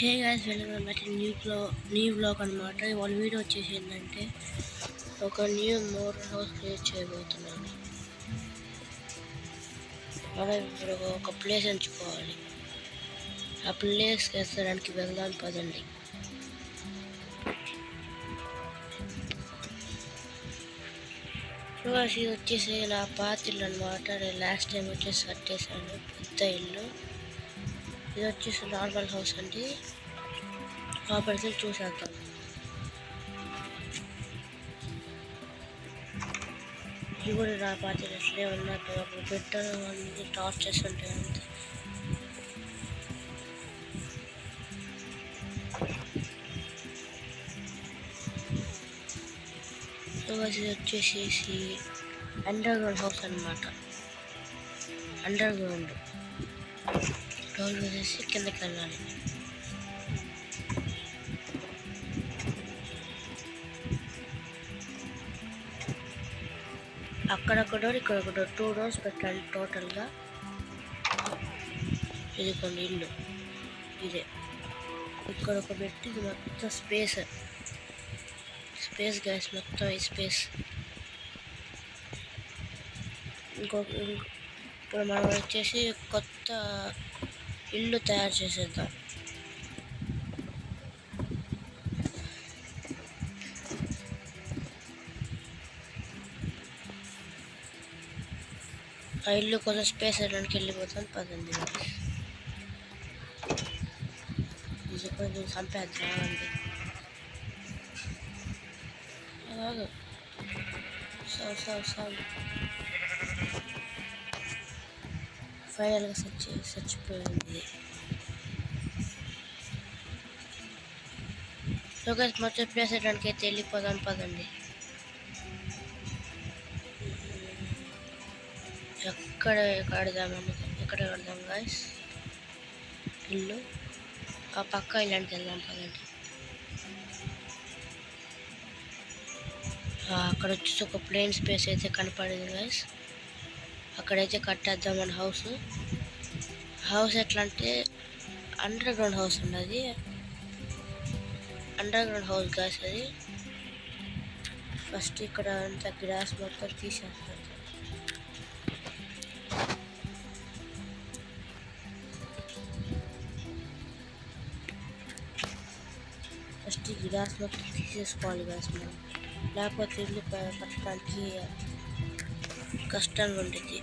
Hey guys, welcome back to new blog అనమాట. ఇవాళ video వచ్చేసి ఏంటంటే ఒక న్యూ మోడల్ హౌస్ క్రియేట్ చేయబోతున్నాను. మనం ఇప్పుడు ఒక ప్లేస్ ఎంచుకోవాలి. ఆ ప్లేస్ వేసడానికి వెళ్దాం పదండి. ఇది వచ్చేసి నా పాత ఇల్లు అనమాట. నేను లాస్ట్ టైం వచ్చేసి కట్టేశాను పెద్ద ఇల్లు. ఇది వచ్చేసి నార్మల్ హౌస్ అండి. లోపలికి చూసేద్దాం. ఇది కూడా నా పాత ఇట్లే ఉన్నట్టు అప్పుడు బెటర్ అన్ని టార్చర్స్ ఉంటాయి అంతే. ఇది వచ్చేసేసి అండర్ గ్రౌండ్ హౌస్ అనమాట. అండర్ గ్రౌండ్ డోర్ వేసేసి కిందకి వెళ్ళాలి. అక్కడొక డోర్, ఇక్కడ ఒక డోర్, 2 డోర్స్ పెట్టాలి టోటల్గా. ఇది కొన్ని ఇల్లు ఇదే. ఇక్కడ ఒక పెట్టి ఇది మొత్తం స్పేస్ గ్యాస్, మొత్తం ఈ స్పేస్. ఇప్పుడు మనం వచ్చేసి కొత్త ఇల్లు తయారు చేసేద్దాం. ఆ ఇల్లు కొంచెం స్పేస్ వెళ్ళడానికి వెళ్ళిపోతాం పదండి. ఇది కొంచెం సంపేద్దామండి. అలాగే ఫైనల్గా చచ్చిపోయింది. మొత్తం ప్లేస్ వెళ్ళడానికి అయితే వెళ్ళిపోదాం పదండి. ఎక్కడ కడదాం గాయస్ ఇల్లు? ఆ పక్క ఇలాంటికి వెళ్దాం పదండి. అక్కడ వచ్చేసి ఒక ప్లేన్ స్పేస్ అయితే కనపడింది గాయస్. అక్కడైతే కట్టేద్దాం మన హౌస్. ఎట్లా అంటే అండర్ గ్రౌండ్ హౌస్ ఉన్నది. అండర్ గ్రౌండ్ హౌస్ గాయస్ అది. ఫస్ట్ ఇక్కడ అంతా గ్రాస్ మొత్తం తీసేస్తాం. ఫస్ట్ ఈ గ్రాస్ మొత్తం తీసేసుకోవాలి గాయస్ మనం, లేకపోతే ఇల్లు కట్టడానికి కష్టంగా ఉండేది.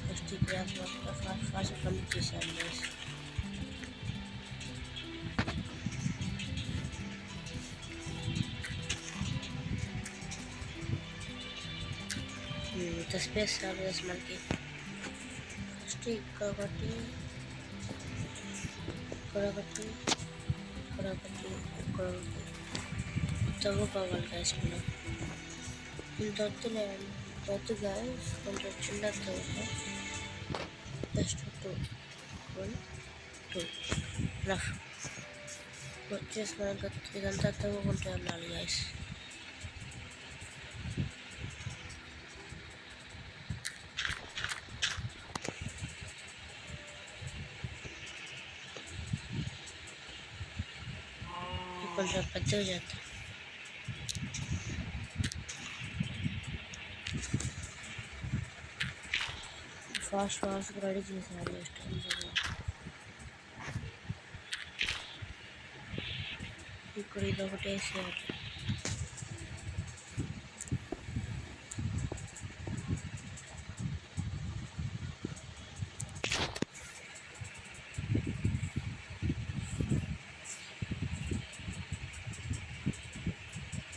ఫస్ట్ ఈ గ్రాస్ మొత్తం ఫాస్ట్ కంప్లీట్ చేశాను గాయస్. ఇంత స్పేస్ చాలు గాయస్ మనకి. ఫస్ట్ ఇక్కడ ఒకటి, ఇక్కడ ఒకటి తవ్వుకోవాలి గాయస్ మనం. ఇంత వద్దు గాయస్, కొంచెం చిన్న తవ్వుకో. జస్ట్ 2 రఫ్ వచ్చేసి మనం ఇదంతా తవ్వుకుంటూ వెళ్ళాలి గాయస్. కొంచెం పెద్దగా చేద్దాం. ఫాస్ట్ రెడీ చేసేయాలి. ఇక్కడ ఇది ఒకటి వేసేయాలి.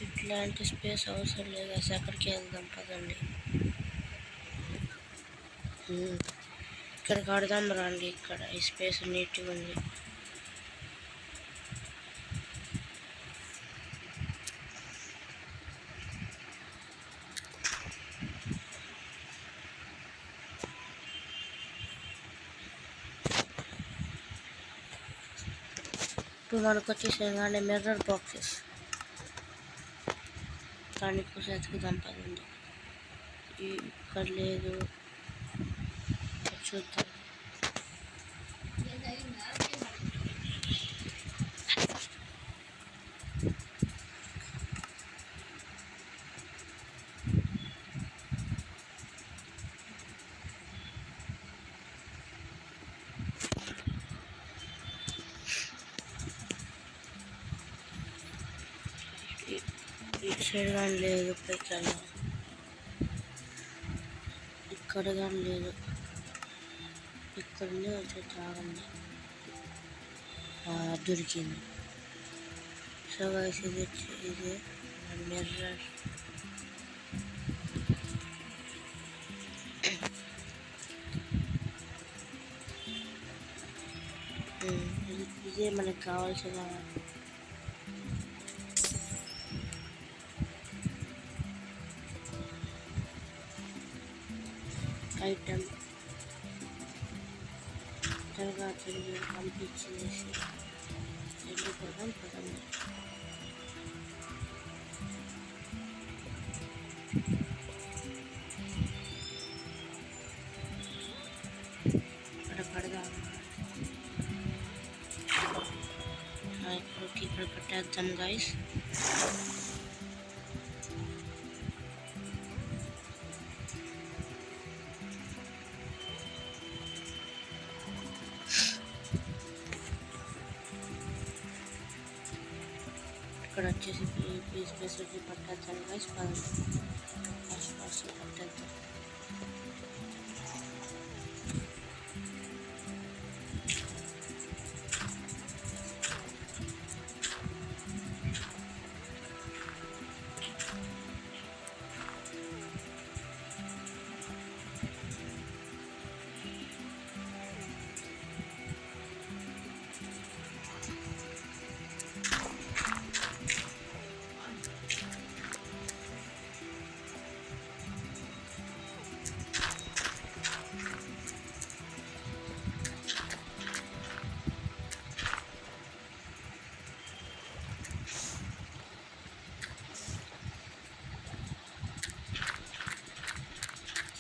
ఇట్లాంటి స్పేస్ అవసరం లేదు అసలు. ఎక్కడికి వెళ్దాం పదండి. ఇక్కడ కడదాం రండి. ఇక్కడ ఈ స్పేస్ నీట్గా ఉంది. ఇప్పుడు మనకు వచ్చేసి మిర్రర్ బాక్సెస్. కానీ ఇప్పుడు ఎతుకుదాం పదండి. ఇక్కడ లేదు, చూద్దాం. ఇటు సైడ్ కానీ లేదు, పైకి వెళ్ళాం. ఇక్కడ కానీ లేదు, ఇక్కడ వచ్చి తాగండి. దొరికింది. సో గైస్ ఇది మిర్రర్. ఇదే మనకు కావాల్సిన ఐటమ్. తర్వాత పంపించేసి వెళ్ళిపోదాం పదండి. ఇక్కడ పడదాం. ఇక్కడ పెట్టేద్దాం గైస్. ఇక్కడ వచ్చేసి ప్లీజ్ వచ్చి పట్టేద్దాం గైస్. ఫస్ట్ పట్టేద్దాం.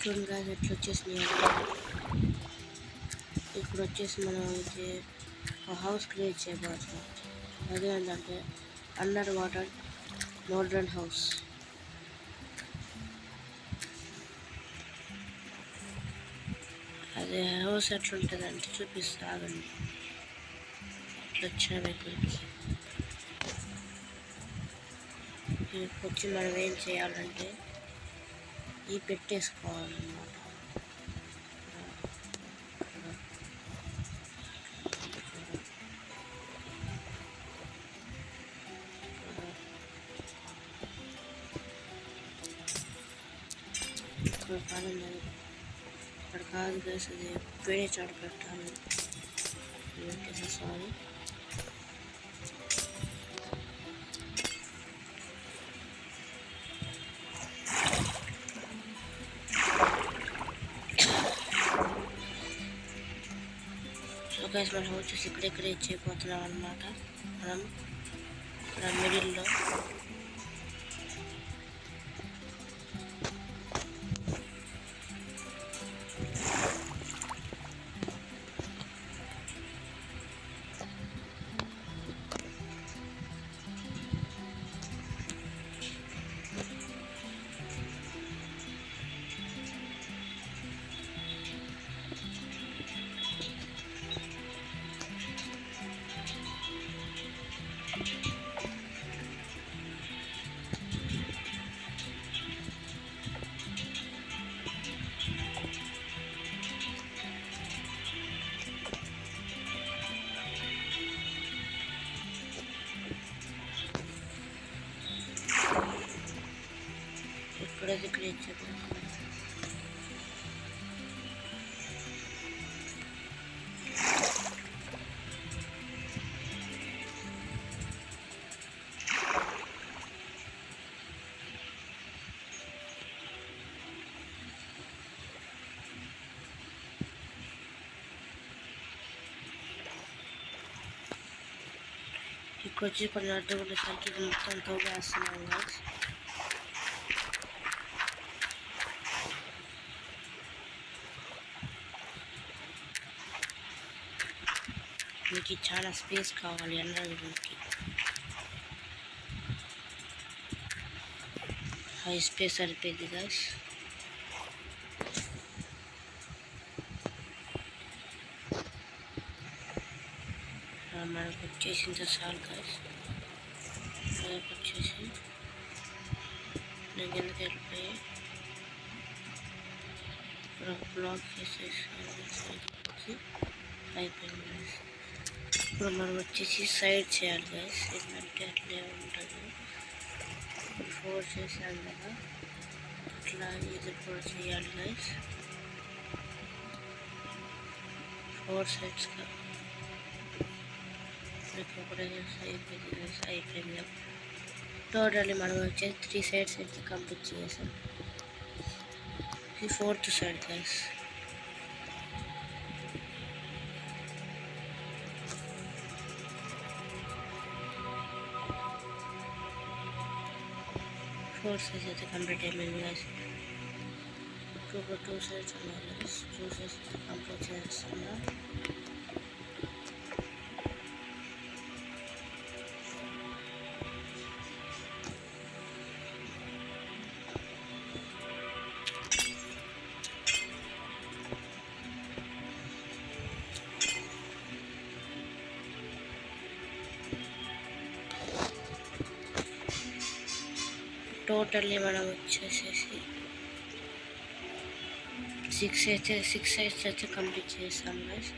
చూడండి గాయస్ ఎట్లా వచ్చేసినాయి. ఇప్పుడు వచ్చేసి మనం అయితే హౌస్ క్రియేట్ చేయబోతున్నాం. అదే ఏంటంటే అండర్ వాటర్ మోడ్రన్ హౌస్. అదే హౌస్ ఎట్లుంటుంది అంటే చూపిస్తాగండి. వచ్చిన ఇక్కడికి వచ్చి మనం ఏం చేయాలంటే ఈ పెట్టేసుకోవాలన్నమాట. ఇక్కడ కాదండి, ఇక్కడ కాదు గైస్, అది వేరే చోట పెట్టాలి. సారీ. గైస్ మనం వచ్చేసి ఇక్కడ ఇచ్చేయబోతున్నాం అన్నమాట. మనం ఇక్కడ మిడిల్లో ఇక్కడ ఇచ్చేద్దాం. ఇక్కడ వచ్చి కొన్ని అడ్డు ఉండేసరికి మొత్తం తోగేస్తున్నాం గైస్. మీకు చాలా స్పేస్ కావాలి అండర్గ్రౌండ్కి. హై స్పేస్ సరిపోయింది గైస్. మనకు వచ్చేసింది చాలు గైస్. మనకు వచ్చేసి నేను కిందకి వెళ్ళిపోయి బ్లాక్ చేసేసి అయిపోయింది గైస్. ఇప్పుడు మనం వచ్చేసి సైడ్ చేయాలి గైస్. ఏంటంటే అట్లే ఉంటుంది. 4 చేసాం కదా, అట్లా ఇది కూడా చేయాలి గైస్. 4 సైడ్స్గా కూడా అయిపోయింది గైస్. అయిపోయింది. టోటల్లీ మనం వచ్చేసి 3 సైడ్స్ అయితే కంప్లీట్ చేసాం. ఇది 4th side guys. Four sides అయితే కంప్లీట్ అయిపోయింది గైస్. 2 సైడ్స్ ఉన్నాయి గైస్. 2 సైడ్స్ అయితే కంప్లీట్ చేస్తున్నా. టోటల్లీ మనం వచ్చేసేసి 6 సైడ్స్ అయితే కంప్లీట్ చేస్తాం గైస్.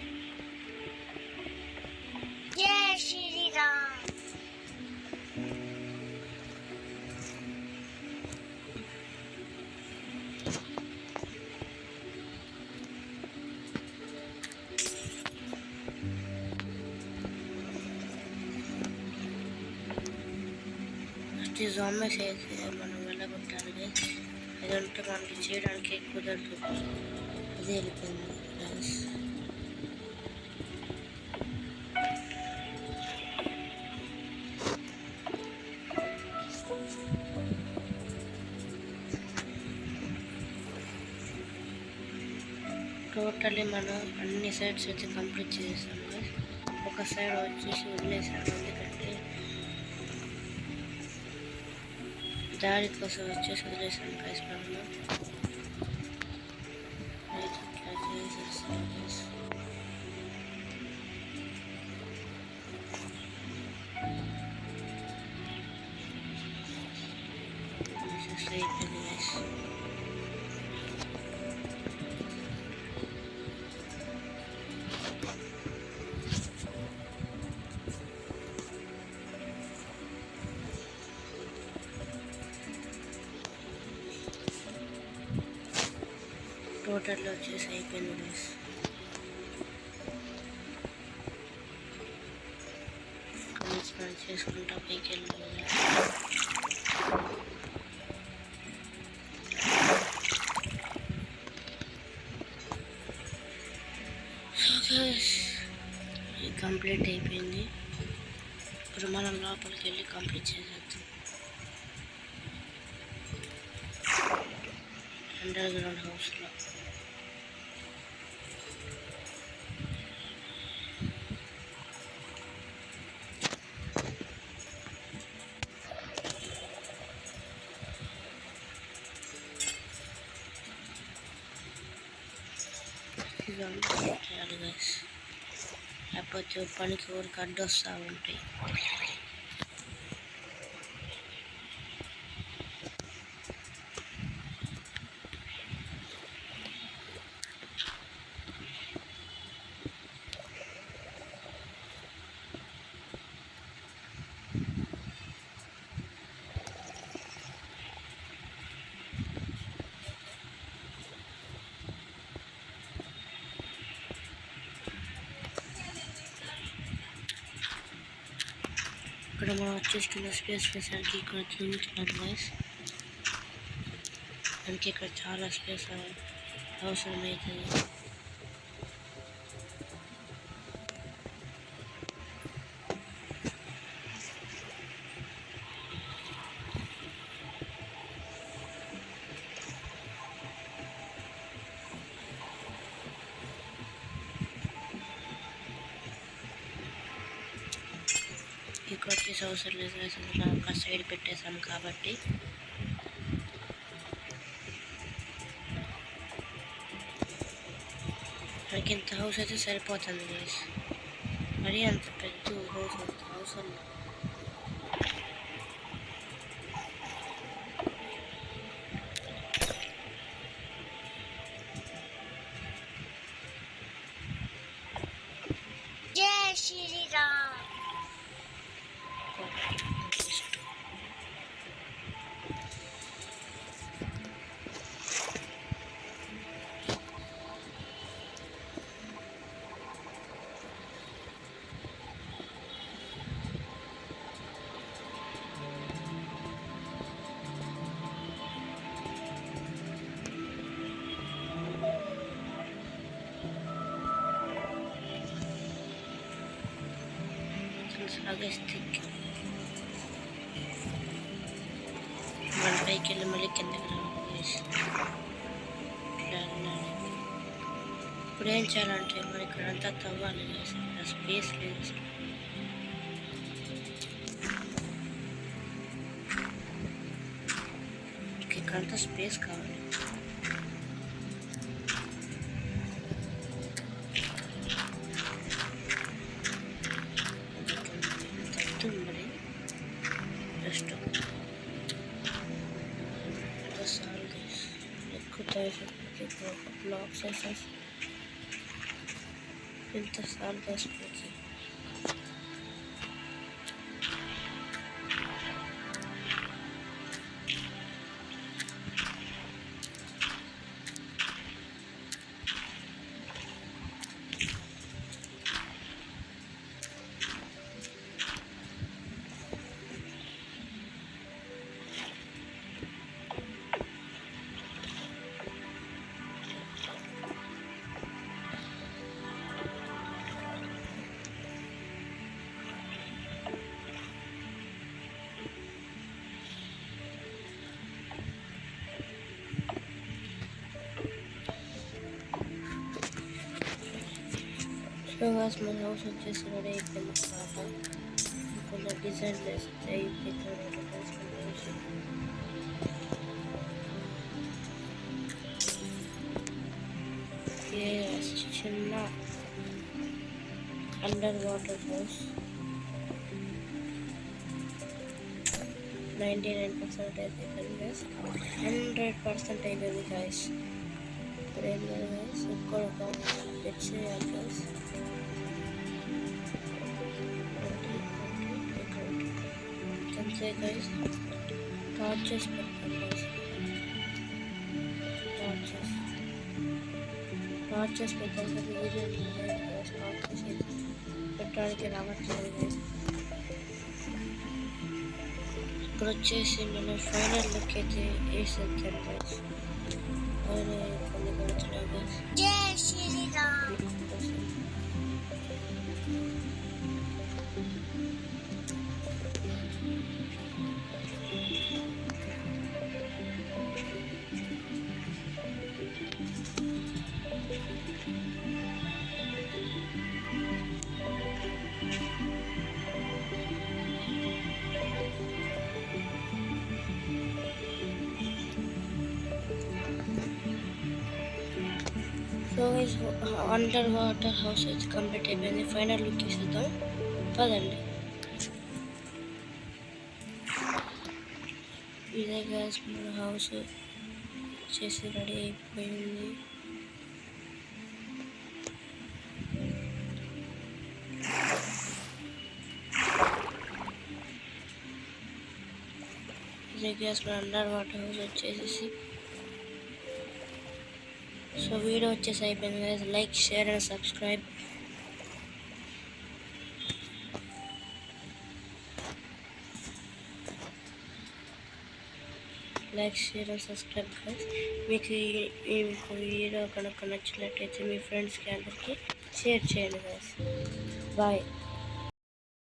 జొమాటోస్ అయితే మనం వెళ్ళగొట్టాలి గైస్. అదంటే మనకి చేయడానికి కుదరదు. అదే వెళ్ళిపోయింది గైస్. టోటల్లీ మనం అన్ని సైడ్స్ అయితే కంప్లీట్ చేసాం గైస్. ఒక సైడ్ వచ్చేసి వదిలేసాము, ఎందుకంటే దారి కోసం వచ్చేసి వదిలేసాను గైస్. మనము ఇట్లా చేసేస్తాం గైస్. అయిపోయింది గైస్. టోటల్లో వచ్చేసి అయిపోయింది గైస్. మనం చేసుకుంటా పైకి వెళ్ళాలి. కంప్లీట్ అయిపోయింది. ఇప్పుడు మనం లోపలికి వెళ్ళి కంప్లీట్ చేసేద్దాం. అండర్గ్రౌండ్ హౌస్లో చేయాలి గైస్. లేకపోతే పనికి ఊరికి అడ్డొస్తూ ఉంటాయి. ఇక్కడ మనం వచ్చేసి కింద స్పేస్ వేసరికి ఇక్కడ చూపించినారు గైస్. మనకి ఇక్కడ చాలా స్పేస్ అవసరం అవుతుంది. ఇక్కడ వచ్చేసి అవసరం లేదు అసలు ఒక సైడ్ పెట్టేసాం కాబట్టి. మనకి ఇంత హౌస్ అయితే సరిపోతుంది గైస్, మరీ అంత పెద్ద హౌస్ అంత అవసరం లేదు. జై శ్రీరామ్. సాగేస్తే మన పైకి వెళ్ళి మళ్ళీ కిందకి రావాలి. ఇప్పుడు ఏం చేయాలంటే మరి ఇక్కడ అంతా తవ్వాలి, స్పేస్ లేదు అసలు. ఇక్కడంతా స్పేస్ కావాలి. మరి జస్ట్ ఎక్కువ బ్లాక్స్ వేసేసి ఇంత సాల్వ్ వేసుకోవచ్చు. గాస్ మన హౌస్ వచ్చేసి రెడీ అయిపోయిన తర్వాత కొంచెం డిజైన్ చేస్తే చిన్న అండర్ వాటర్ హౌస్ 99% అయిపోయింది గైస్, 100% అయిపోయింది గైస్. ఇప్పుడు ఏం లేదు గైస్, ఇక్కడ ఒక చేయాలి గైస్. అంతే గైస్, టార్చెస్ పెడతాం గైస్. టార్చెస్ పెట్టాం కదా, వీడియో టార్చెస్ పెట్టడానికి రావట్లేదు గైస్. ఇప్పుడు వచ్చేసి మనం ఫైనల్ లుక్ అయితే వేసేద్దాం గైస్. కొన్ని కొడుతున్నాం గైస్. జై Shriram. So guys, under water house అయితే కంప్లీట్ అయిపోయింది. ఫైనల్ లుక్ ఇస్తుందాం పదండి. ఇదే గైస్ మన హౌస్ చేసి రెడీ అయిపోయింది. ఇదే గైస్ మన అండర్ వాటర్ హౌస్ వచ్చేసి. సో వీడియో వచ్చేసి అయిపోయింది guys. Like, share and subscribe. Like, share and subscribe guys. మీకు ఈ వీడియో కనుక నచ్చినట్లయితే మీ ఫ్రెండ్స్కి అందరికీ షేర్ చేయండి గైస్. బాయ్.